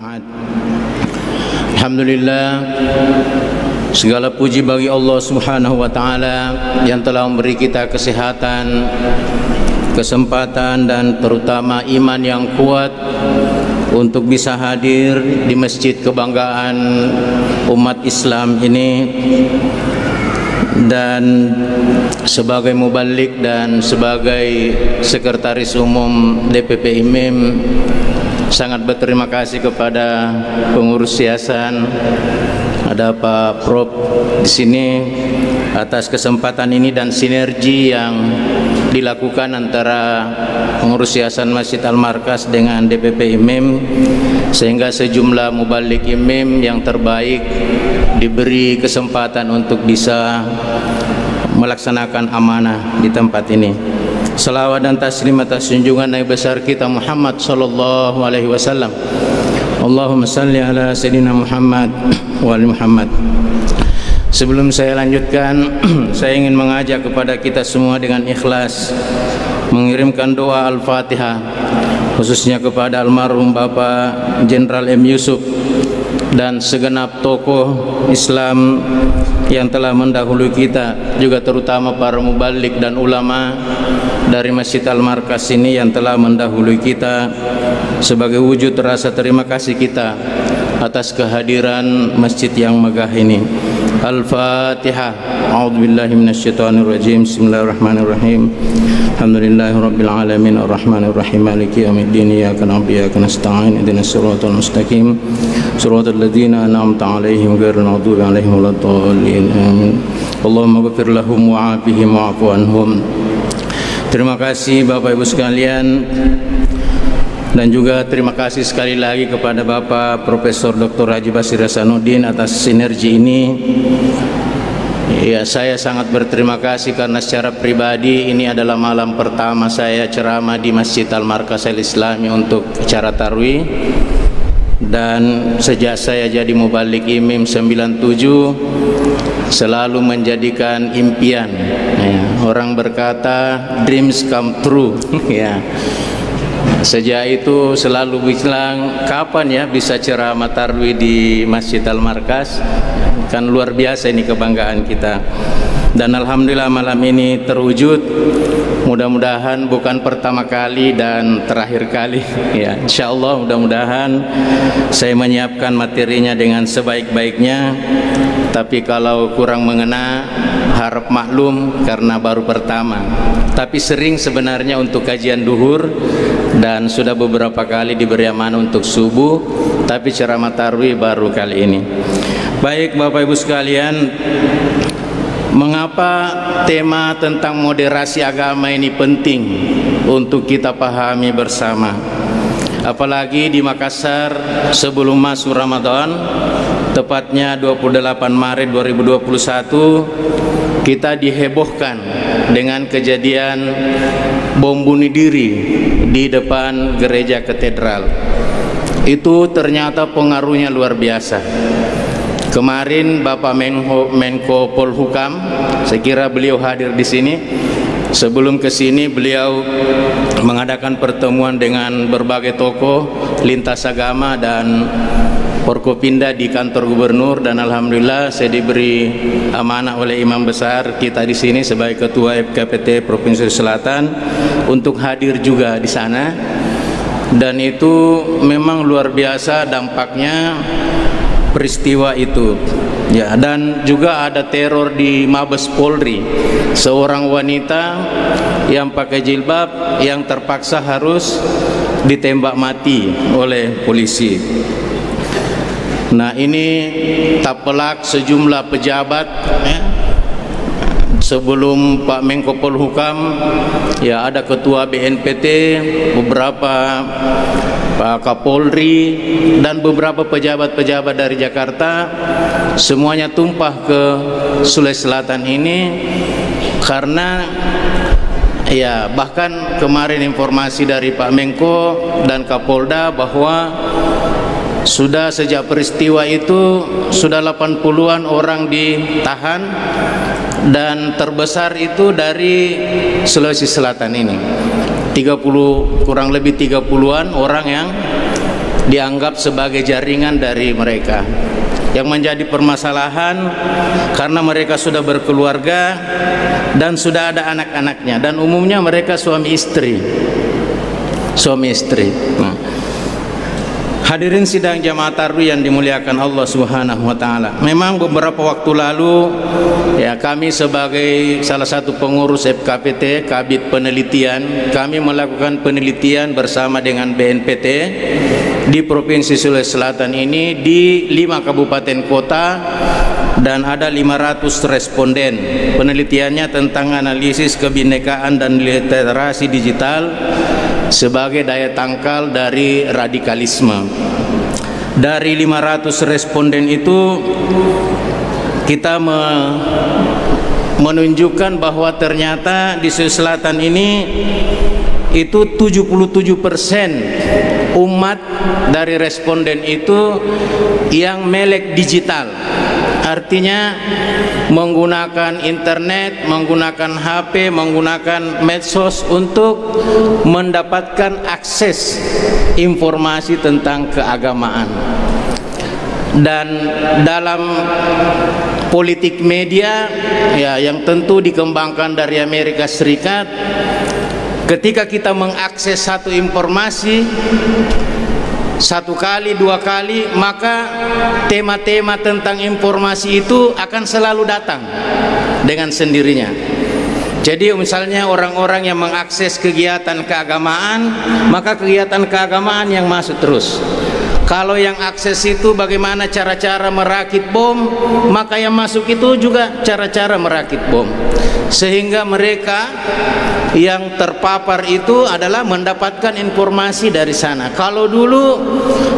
ba'd. Alhamdulillah, segala puji bagi Allah Subhanahu wa taala yang telah memberi kita kesehatan, kesempatan dan terutama iman yang kuat untuk bisa hadir di masjid kebanggaan umat Islam ini, dan sebagai mubalik dan sebagai sekretaris umum DPP IMIM sangat berterima kasih kepada pengurus yayasan, ada Pak Prof di sini, atas kesempatan ini dan sinergi yang dilakukan antara pengurus yayasan Masjid Al-Markas dengan DPP IMIM, sehingga sejumlah mubalik IMIM yang terbaik diberi kesempatan untuk bisa melaksanakan amanah di tempat ini. Salawat dan taslim atas junjungan Nabi besar kita Muhammad sallallahu alaihi wasallam. Allahumma salli ala sayyidina Muhammad wa ali Muhammad. Sebelum saya lanjutkan, saya ingin mengajak kepada kita semua dengan ikhlas mengirimkan doa Al-Fatihah khususnya kepada almarhum Bapak Jenderal M. Yusuf dan segenap tokoh Islam yang telah mendahului kita, juga terutama para mubalik dan ulama dari Masjid Al-Markas ini yang telah mendahului kita, sebagai wujud rasa terima kasih kita atas kehadiran masjid yang megah ini. Al-Fatihah. A'udzubillahi minasyaitonirrajim. Bismillahirrahmanirrahim. Alhamdulillahirabbil alamin arrahmanir rahim maliki yaumiddin iyyaka na'budu wa iyyaka nasta'in ihdinas siratal mustaqim siratal ladzina an'amta 'alaihim ghairil maghdubi 'alaihim waladdallin. Amin. Allahumma ighfir lahum wa'afihim wa'fu anhum. Terima kasih Bapak Ibu sekalian, dan juga terima kasih sekali lagi kepada Bapak Profesor Dr. Haji Basir Hasanuddin atas sinergi ini. Ya, saya sangat berterima kasih karena secara pribadi ini adalah malam pertama saya ceramah di Masjid Al-Markas Al-Islami untuk acara tarwih, dan sejak saya jadi mubalik IMIM 97 selalu menjadikan impian, ya, orang berkata dreams come true. Ya, sejak itu selalu bilang kapan ya bisa ceramah tarwih di Masjid Al-Markas. Kan luar biasa ini kebanggaan kita, dan alhamdulillah malam ini terwujud. Mudah-mudahan bukan pertama kali dan terakhir kali, ya, insyaallah. Mudah-mudahan saya menyiapkan materinya dengan sebaik-baiknya, tapi kalau kurang mengena harap maklum karena baru pertama. Tapi sering sebenarnya untuk kajian duhur, dan sudah beberapa kali diberi amanah untuk subuh, tapi ceramah tarwih baru kali ini. Baik Bapak Ibu sekalian, mengapa tema tentang moderasi agama ini penting untuk kita pahami bersama? Apalagi di Makassar sebelum masuk Ramadan, tepatnya 28 Maret 2021, kita dihebohkan dengan kejadian bom bunuh diri di depan gereja katedral. Itu ternyata pengaruhnya luar biasa. Kemarin Bapak Menko Polhukam, saya kira beliau hadir di sini. Sebelum ke sini beliau mengadakan pertemuan dengan berbagai tokoh lintas agama dan Forkopimda di kantor gubernur, dan alhamdulillah saya diberi amanah oleh imam besar kita di sini sebagai ketua FKPT Provinsi Selatan untuk hadir juga di sana. Dan itu memang luar biasa dampaknya peristiwa itu, ya. Dan juga ada teror di Mabes Polri, seorang wanita yang pakai jilbab yang terpaksa harus ditembak mati oleh polisi. Nah, ini tak pelak sejumlah pejabat, ya. Sebelum Pak Menko Polhukam, ya, ada Ketua BNPT, beberapa Pak Kapolri, dan beberapa pejabat-pejabat dari Jakarta, semuanya tumpah ke Sulawesi Selatan ini karena, ya, bahkan kemarin informasi dari Pak Menko dan Kapolda bahwa sudah sejak peristiwa itu sudah 80-an orang ditahan, dan terbesar itu dari Sulawesi Selatan ini. 30, kurang lebih 30-an orang yang dianggap sebagai jaringan dari mereka. Yang menjadi permasalahan karena mereka sudah berkeluarga dan sudah ada anak-anaknya, dan umumnya mereka suami istri. Nah, hadirin sidang jamaah tarawih yang dimuliakan Allah Subhanahu wa taala. Memang beberapa waktu lalu ya, kami sebagai salah satu pengurus FKPT Kabit Penelitian, kami melakukan penelitian bersama dengan BNPT di Provinsi Sulawesi Selatan ini di 5 kabupaten kota, dan ada 500 responden. Penelitiannya tentang analisis kebinekaan dan literasi digital sebagai daya tangkal dari radikalisme. Dari 500 responden itu kita menunjukkan bahwa ternyata di Sulawesi Selatan ini itu 77% umat dari responden itu yang melek digital, artinya menggunakan internet, menggunakan HP, menggunakan medsos untuk mendapatkan akses informasi tentang keagamaan. Dan dalam politik media ya, yang tentu dikembangkan dari Amerika Serikat, ketika kita mengakses satu informasi satu kali, dua kali, maka tema-tema tentang informasi itu akan selalu datang dengan sendirinya. Jadi misalnya orang-orang yang mengakses kegiatan keagamaan, maka kegiatan keagamaan yang masuk terus. Kalau yang akses itu bagaimana cara-cara merakit bom, maka yang masuk itu juga cara-cara merakit bom. Sehingga mereka yang terpapar itu adalah mendapatkan informasi dari sana. Kalau dulu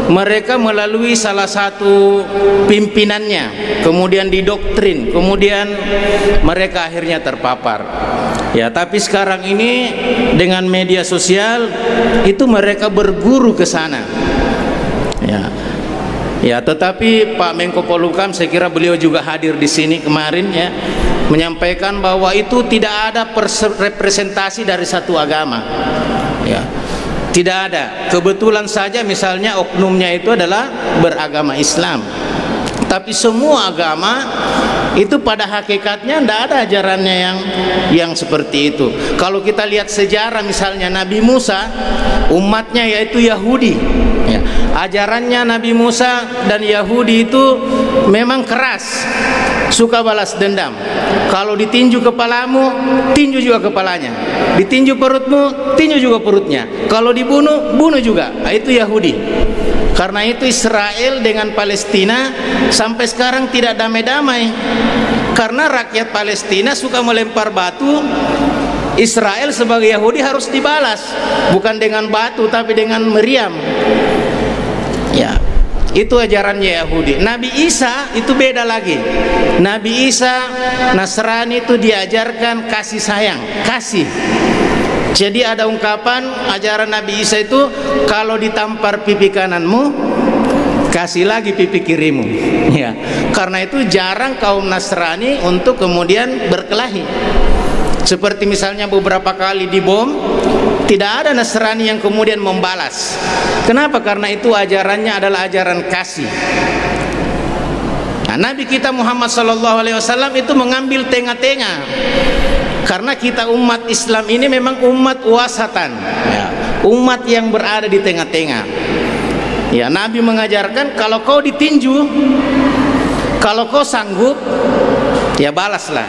mereka melalui salah satu pimpinannya, kemudian didoktrin, kemudian mereka akhirnya terpapar. Ya, tapi sekarang ini dengan media sosial itu mereka berguru ke sana. Ya, tetapi Pak Menko Polhukam, saya kira beliau juga hadir di sini kemarin ya, menyampaikan bahwa itu tidak ada representasi dari satu agama. Ya, tidak ada. Kebetulan saja misalnya oknumnya itu adalah beragama Islam. Tapi semua agama itu pada hakikatnya tidak ada ajarannya yang seperti itu. Kalau kita lihat sejarah misalnya Nabi Musa, umatnya yaitu Yahudi ya. Ajarannya Nabi Musa dan Yahudi itu memang keras, suka balas dendam. Kalau ditinju kepalamu, tinju juga kepalanya. Ditinju perutmu, tinju juga perutnya. Kalau dibunuh, bunuh juga. Itu Yahudi. Karena itu Israel dengan Palestina sampai sekarang tidak damai-damai. Karena rakyat Palestina suka melempar batu, Israel sebagai Yahudi harus dibalas, bukan dengan batu tapi dengan meriam. Ya, itu ajarannya Yahudi. Nabi Isa itu beda lagi. Nabi Isa Nasrani itu diajarkan kasih sayang, kasih. Jadi ada ungkapan ajaran Nabi Isa itu, kalau ditampar pipi kananmu, kasih lagi pipi kirimu. Ya, karena itu jarang kaum Nasrani untuk kemudian berkelahi. Seperti misalnya beberapa kali dibom, tidak ada Nasrani yang kemudian membalas. Kenapa? Karena itu ajarannya adalah ajaran kasih. Nah, Nabi kita Muhammad SAW itu mengambil tengah-tengah. Karena kita umat Islam ini memang umat wasatan ya, umat yang berada di tengah-tengah. Ya, Nabi mengajarkan kalau kau ditinju, kalau kau sanggup, ya balaslah.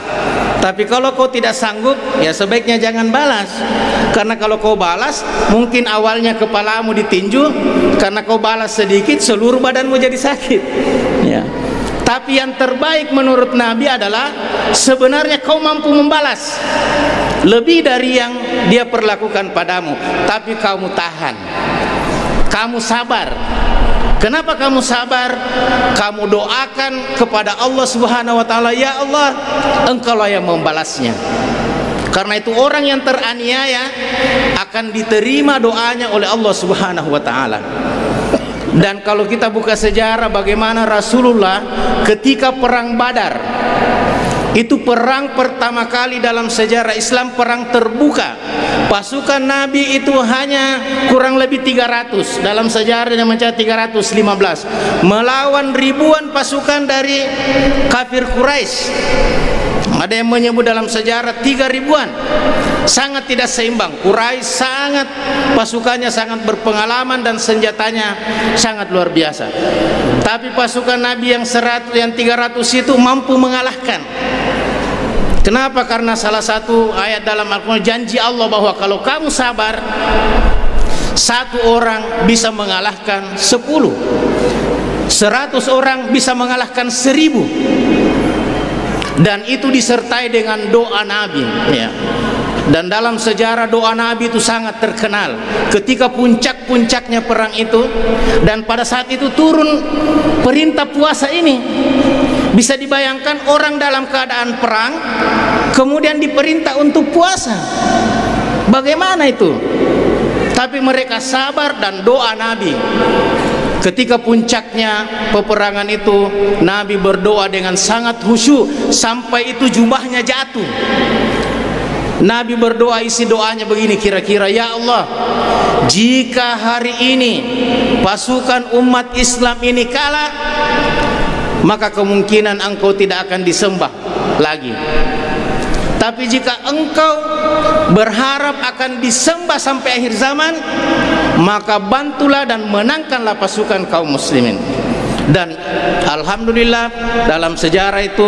Tapi kalau kau tidak sanggup, ya sebaiknya jangan balas. Karena kalau kau balas, mungkin awalnya kepalamu ditinju, karena kau balas sedikit, seluruh badanmu jadi sakit. Ya. Tapi yang terbaik menurut Nabi adalah sebenarnya kau mampu membalas lebih dari yang dia perlakukan padamu, tapi kamu tahan, kamu sabar. Kenapa kamu sabar? Kamu doakan kepada Allah Subhanahu wa taala, ya Allah, Engkaulah yang membalasnya. Karena itu orang yang teraniaya akan diterima doanya oleh Allah Subhanahu wa taala. Dan kalau kita buka sejarah bagaimana Rasulullah ketika perang Badar, Itu perang pertama kali dalam sejarah Islam, perang terbuka. Pasukan Nabi itu hanya kurang lebih 300. Dalam sejarah yang mencapai 315 melawan ribuan pasukan dari kafir Quraisy. Ada yang menyebut dalam sejarah 3.000-an. Sangat tidak seimbang. Quraisy sangat, pasukannya sangat berpengalaman dan senjatanya sangat luar biasa. Tapi pasukan Nabi yang 100, yang 300 itu mampu mengalahkan. Kenapa? Karena salah satu ayat dalam Al-Quran, janji Allah bahwa kalau kamu sabar, satu orang bisa mengalahkan 10, 100 orang bisa mengalahkan 1000. Dan itu disertai dengan doa Nabi, ya. Dan dalam sejarah doa Nabi itu sangat terkenal. Ketika puncak-puncaknya perang itu, dan pada saat itu turun perintah puasa ini. Bisa dibayangkan orang dalam keadaan perang kemudian diperintah untuk puasa. Bagaimana itu? Tapi mereka sabar dan doa Nabi. Ketika puncaknya peperangan itu, Nabi berdoa dengan sangat khusyuk sampai itu jubahnya jatuh. Nabi berdoa, isi doanya begini kira-kira, ya Allah, jika hari ini pasukan umat Islam ini kalah, maka kemungkinan engkau tidak akan disembah lagi. Tapi jika engkau berharap akan disembah sampai akhir zaman, maka bantulah dan menangkanlah pasukan kaum muslimin. Dan alhamdulillah dalam sejarah itu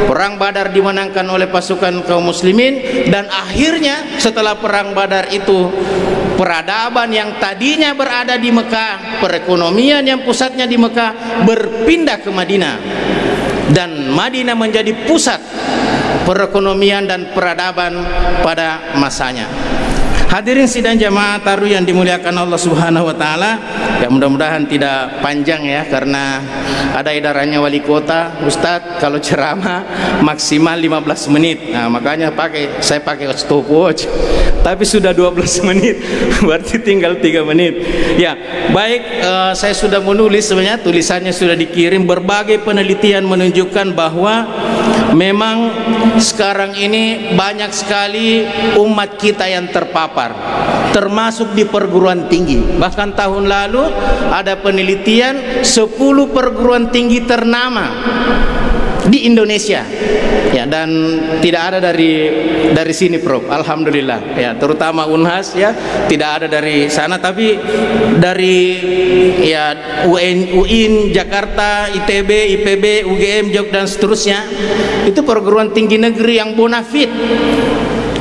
perang Badar dimenangkan oleh pasukan kaum muslimin. Dan akhirnya setelah perang Badar itu, peradaban yang tadinya berada di Mekah, perekonomian yang pusatnya di Mekah, berpindah ke Madinah. Dan Madinah menjadi pusat perekonomian dan peradaban pada masanya. Hadirin sidang jamaah taruh yang dimuliakan Allah Subhanahu wa taala, ya mudah-mudahan tidak panjang ya, karena ada edarannya wali kota, Ustadz kalau ceramah maksimal 15 menit. Nah, makanya saya pakai stopwatch. Tapi sudah 12 menit, berarti tinggal 3 menit. Ya, baik, saya sudah menulis, sebenarnya tulisannya sudah dikirim. Berbagai penelitian menunjukkan bahwa memang sekarang ini banyak sekali umat kita yang terpapar, termasuk di perguruan tinggi. Bahkan tahun lalu ada penelitian 10 perguruan tinggi ternama di Indonesia, ya, dan tidak ada dari sini, Prof. Alhamdulillah, ya, terutama Unhas, ya, tidak ada dari sana, tapi dari ya UIN Jakarta, ITB, IPB, UGM, Jogja dan seterusnya. Itu perguruan tinggi negeri yang bonafit.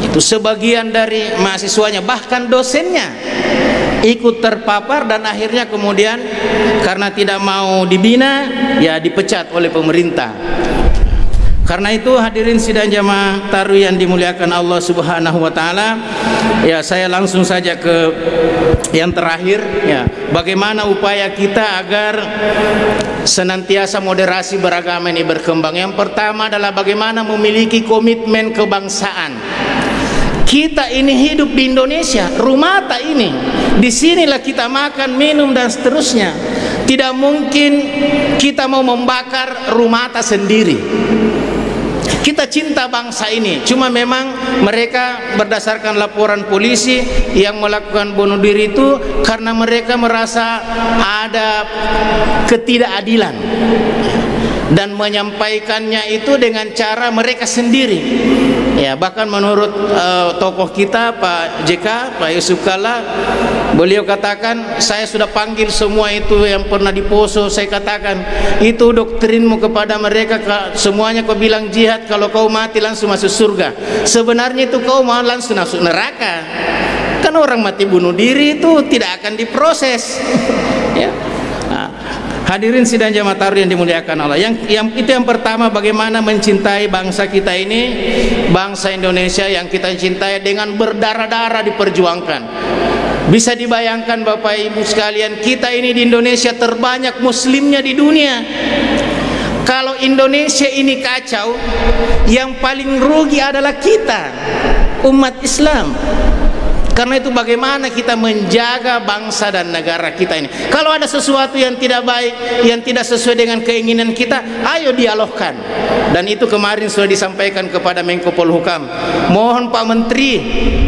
Itu sebagian dari mahasiswanya, bahkan dosennya ikut terpapar dan akhirnya kemudian karena tidak mau dibina, ya dipecat oleh pemerintah. Karena itu hadirin sidang jamaah taruh yang dimuliakan Allah Subhanahu wa taala, ya saya langsung saja ke yang terakhir, ya. Bagaimana upaya kita agar senantiasa moderasi beragama ini berkembang? Yang pertama adalah bagaimana memiliki komitmen kebangsaan. Kita ini hidup di Indonesia, rumah tak ini, disinilah kita makan, minum dan seterusnya. Tidak mungkin kita mau membakar rumah tak sendiri. Kita cinta bangsa ini, cuma memang mereka berdasarkan laporan polisi yang melakukan bunuh diri itu karena mereka merasa ada ketidakadilan dan menyampaikannya itu dengan cara mereka sendiri. Ya, bahkan menurut tokoh kita Pak JK, Pak Yusuf Kalla, beliau katakan, saya sudah panggil semua itu yang pernah di Poso, saya katakan, itu doktrinmu kepada mereka, semuanya kau bilang jihad, kalau kau mati langsung masuk surga. Sebenarnya itu kau mau langsung masuk neraka. Kan orang mati bunuh diri itu tidak akan diproses. Ya. Nah, hadirin sidang jamaah taruh yang dimuliakan Allah. Yang pertama, bagaimana mencintai bangsa kita ini, bangsa Indonesia yang kita cintai dengan berdarah-darah diperjuangkan. Bisa dibayangkan Bapak Ibu sekalian, kita ini di Indonesia terbanyak muslimnya di dunia. Kalau Indonesia ini kacau, yang paling rugi adalah kita, umat Islam. Karena itu bagaimana kita menjaga bangsa dan negara kita ini. Kalau ada sesuatu yang tidak baik, yang tidak sesuai dengan keinginan kita, ayo dialogkan. Dan itu kemarin sudah disampaikan kepada Menko Polhukam. Mohon Pak Menteri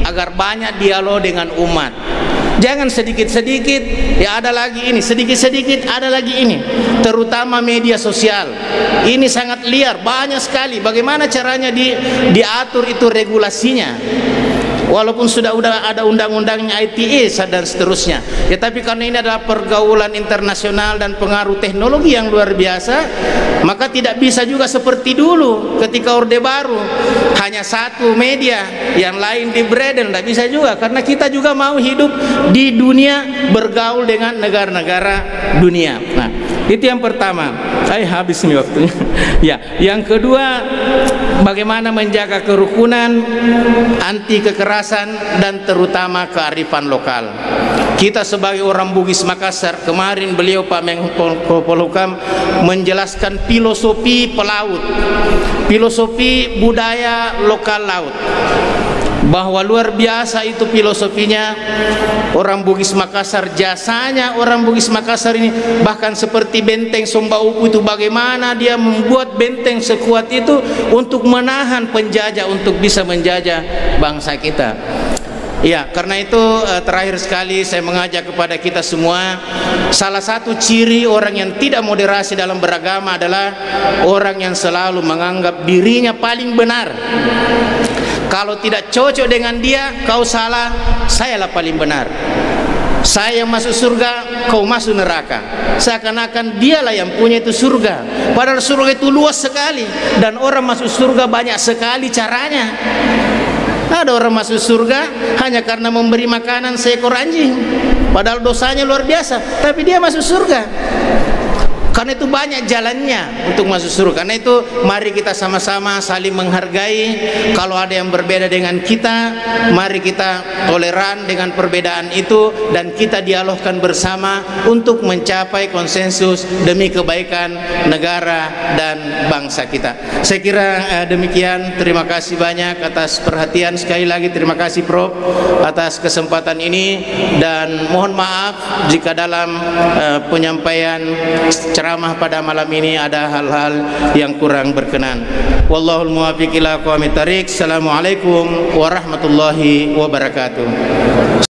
agar banyak dialog dengan umat. Jangan sedikit-sedikit, ya ada lagi ini, sedikit-sedikit ada lagi ini. Terutama media sosial. Ini sangat liar, banyak sekali. Bagaimana caranya diatur itu regulasinya? Walaupun sudah ada undang-undangnya ITE dan seterusnya, ya tapi karena ini adalah pergaulan internasional dan pengaruh teknologi yang luar biasa, maka tidak bisa juga seperti dulu ketika Orde Baru hanya satu media, yang lain di bredel. Tidak bisa juga, karena kita juga mau hidup di dunia, bergaul dengan negara-negara dunia. Nah, itu yang pertama. Habis nih waktunya. Ya, yang kedua, bagaimana menjaga kerukunan, anti kekerasan, dan terutama kearifan lokal. Kita sebagai orang Bugis Makassar, kemarin beliau Pak Menko Polhukam menjelaskan filosofi pelaut, filosofi budaya lokal laut, bahwa luar biasa itu filosofinya orang Bugis Makassar. Jasanya orang Bugis Makassar ini bahkan seperti benteng Sombauku itu, bagaimana dia membuat benteng sekuat itu untuk menahan penjajah, untuk bisa menjajah bangsa kita. Ya, karena itu terakhir sekali saya mengajak kepada kita semua, salah satu ciri orang yang tidak moderasi dalam beragama adalah orang yang selalu menganggap dirinya paling benar. Kalau tidak cocok dengan dia, kau salah, sayalah paling benar. Saya yang masuk surga, kau masuk neraka. Seakan-akan dialah yang punya itu surga. Padahal surga itu luas sekali, dan orang masuk surga banyak sekali caranya. Ada orang masuk surga hanya karena memberi makanan seekor anjing, padahal dosanya luar biasa, tapi dia masuk surga. Karena itu banyak jalannya untuk masuk surga. Karena itu mari kita sama-sama saling menghargai. Kalau ada yang berbeda dengan kita, mari kita toleran dengan perbedaan itu, dan kita dialogkan bersama untuk mencapai konsensus demi kebaikan negara dan bangsa kita. Saya kira demikian. Terima kasih banyak atas perhatian. Sekali lagi terima kasih Prof atas kesempatan ini, dan mohon maaf jika dalam penyampaian ceramah pada malam ini ada hal-hal yang kurang berkenan. Wallahul muwaffiq ila aqwamit thariq. Assalamualaikum warahmatullahi wabarakatuh.